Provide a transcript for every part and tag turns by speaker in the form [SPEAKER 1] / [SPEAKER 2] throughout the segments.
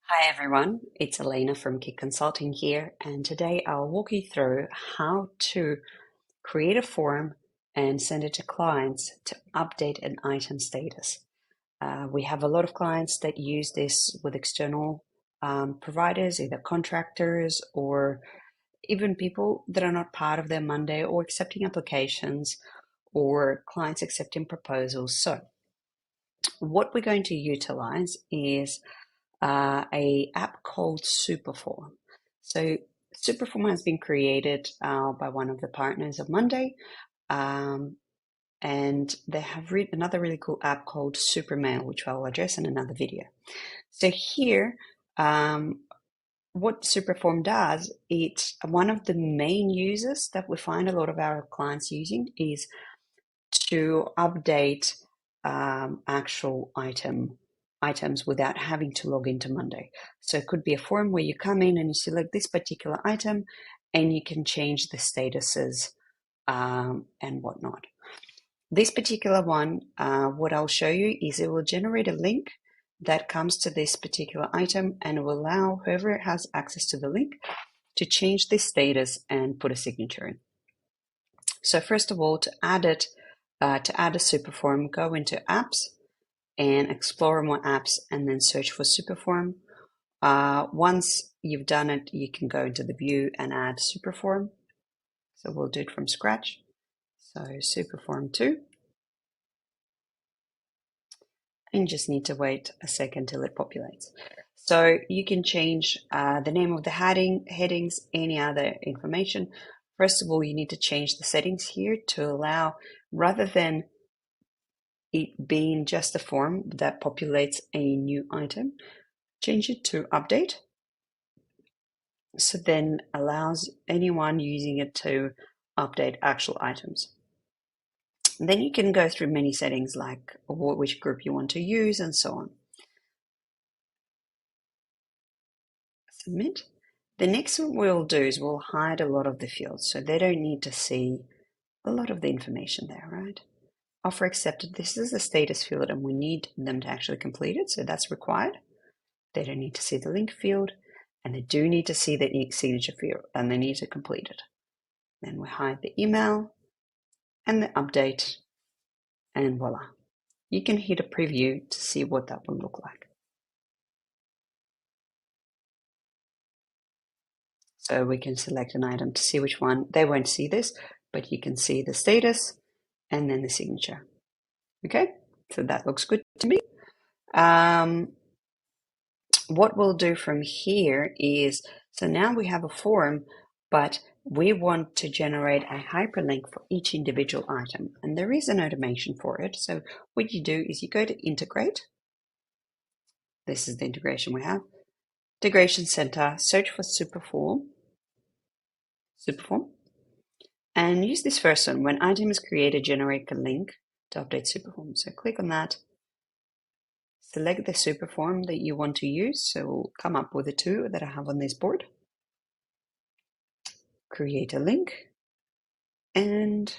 [SPEAKER 1] Hi everyone, it's Elena from Kick Consulting here, and today I'll walk you through how to create a form and send it to clients to update an item status. We have a lot of clients that use this with external providers, either contractors or even people that are not part of their Monday or accepting applications or clients accepting proposals. So what we're going to utilize is a app called SuperForm. So SuperForm has been created by one of the partners of Monday, and they have another really cool app called Supermail, which I'll address in another video. So here, what SuperForm does, it's one of the main users that we find a lot of our clients using is to update actual items without having to log into Monday. So it could be a form where you come in and you select this particular item and you can change the statuses and whatnot. This particular one, what I'll show you is it will generate a link that comes to this particular item and will allow whoever has access to the link to change the status and put a signature in. So first of all, to add a SuperForm, go into apps and explore more apps and then search for SuperForm. Once you've done it, you can go into the view and add SuperForm. So we'll do it from scratch. So SuperForm 2. And you just need to wait a second till it populates. So you can change the name of the headings, any other information. First of all, you need to change the settings here to allow, rather than it being just a form that populates a new item, change it to update. So then allows anyone using it to update actual items. Then you can go through many settings like which group you want to use and so on. Submit. The next one we'll do is we'll hide a lot of the fields so they don't need to see a lot of the information there, right? Offer accepted. This is the status field and we need them to actually complete it, so that's required. They don't need to see the link field and they do need to see the signature field and they need to complete it. Then we hide the email and the update and voila. You can hit a preview to see what that will look like. So we can select an item to see which one. They won't see this, but you can see the status and then the signature. Okay, so that looks good to me. What we'll do from here is, so now we have a form, but we want to generate a hyperlink for each individual item. And there is an automation for it. So what you do is you go to integrate. This is the integration we have. Integration Center, search for SuperForm, and use this first one. When item is created, generate a link to update SuperForm. So click on that. Select the SuperForm that you want to use. So we'll come up with the two that I have on this board. Create a link. And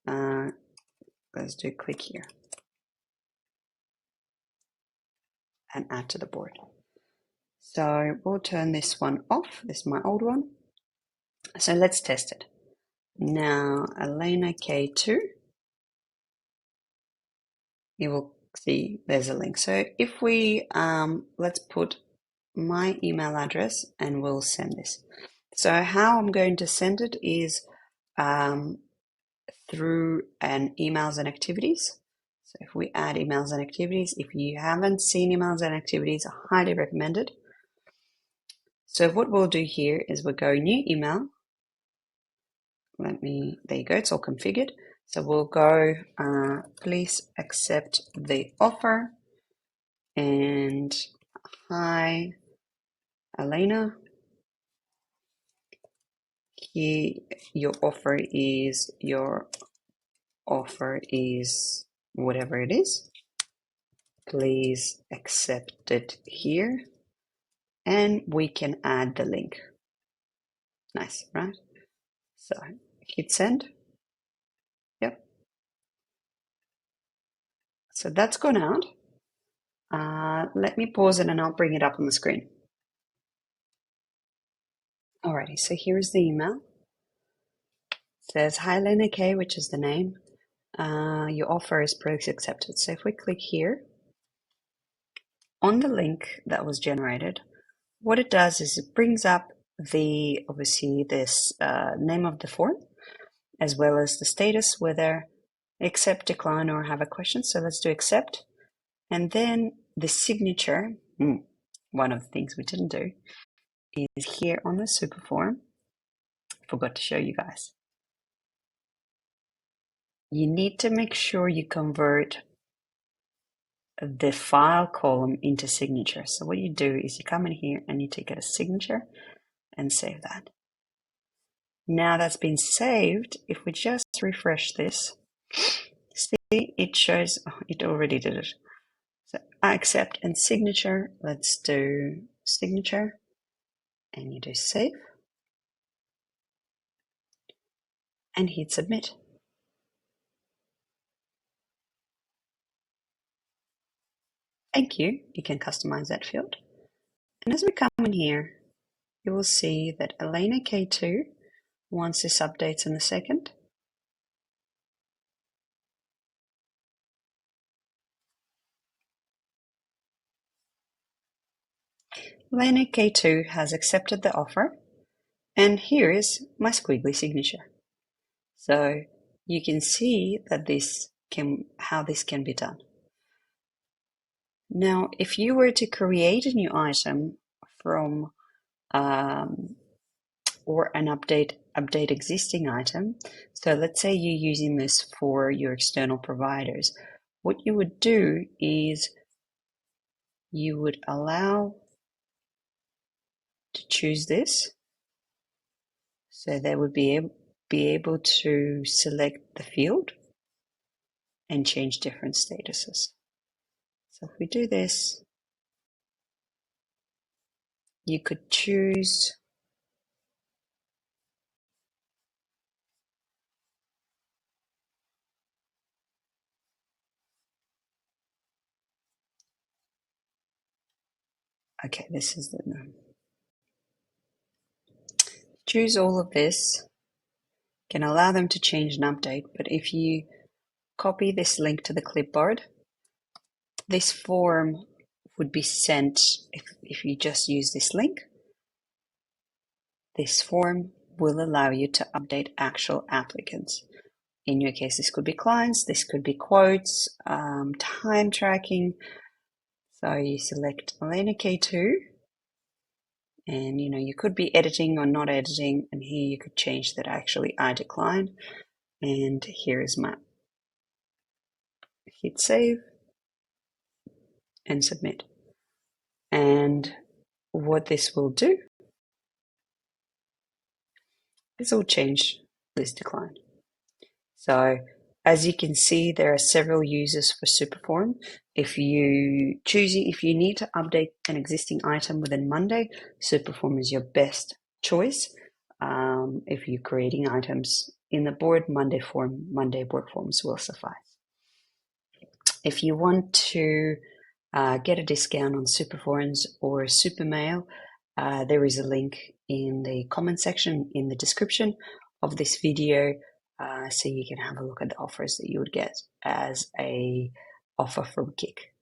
[SPEAKER 1] let's do click here. And add to the board. So we'll turn this one off. This is my old one. So let's test it. Now, Elena K2. You will see there's a link. So if we, let's put my email address and we'll send this. So how I'm going to send it is through an emails and activities. So if we add emails and activities, if you haven't seen emails and activities, I highly recommend it. So what we'll do here is we'll go new email. There you go, it's all configured. So we'll go, please accept the offer. And hi, Elena. Here, your offer is whatever it is. Please accept it here. And we can add the link. Nice, right? So hit send. Yep. So that's gone out. Let me pause it and I'll bring it up on the screen. Alrighty, so here's the email. It says, "Hi Lena K," which is the name. Your offer is pre-accepted. So if we click here, on the link that was generated, what it does is it brings up obviously this name of the form, as well as the status, whether accept, decline, or have a question. So let's do accept. And then the signature, one of the things we didn't do, is here on the SuperForm. Forgot to show you guys. You need to make sure you convert the file column into signature. So what you do is you come in here and you take it as signature and save that. Now that's been saved, if we just refresh this, see it shows, it already did it. So I accept and signature. Let's do signature and you do save and hit submit. Thank you. You can customize that field. And as we come in here, you will see that Elena K2, once this updates in a second, Elena K2 has accepted the offer, and here is my squiggly signature. So you can see that how this can be done. Now, if you were to create a new item from or an update existing item, so let's say you're using this for your external providers, what you would do is you would allow to choose this, so they would be able to select the field and change different statuses. So if we do this, you could choose okay, this is the choose all of this, can allow them to change and update, but if you copy this link to the clipboard, this form would be sent, if you just use this link, this form will allow you to update actual applicants. In your case, this could be clients, this could be quotes, time tracking. So you select Elena K2, and you could be editing or not editing, and here you could change that actually I decline, and here is my hit save and submit. And what this will do is it will change this decline. So as you can see, there are several uses for SuperForm. If you need to update an existing item within Monday, SuperForm is your best choice. If you're creating items in the board, Monday board forms will suffice. If you want to get a discount on SuperForms or SuperMail, there is a link in the comment section in the description of this video, so you can have a look at the offers that you would get as a offer from Kik.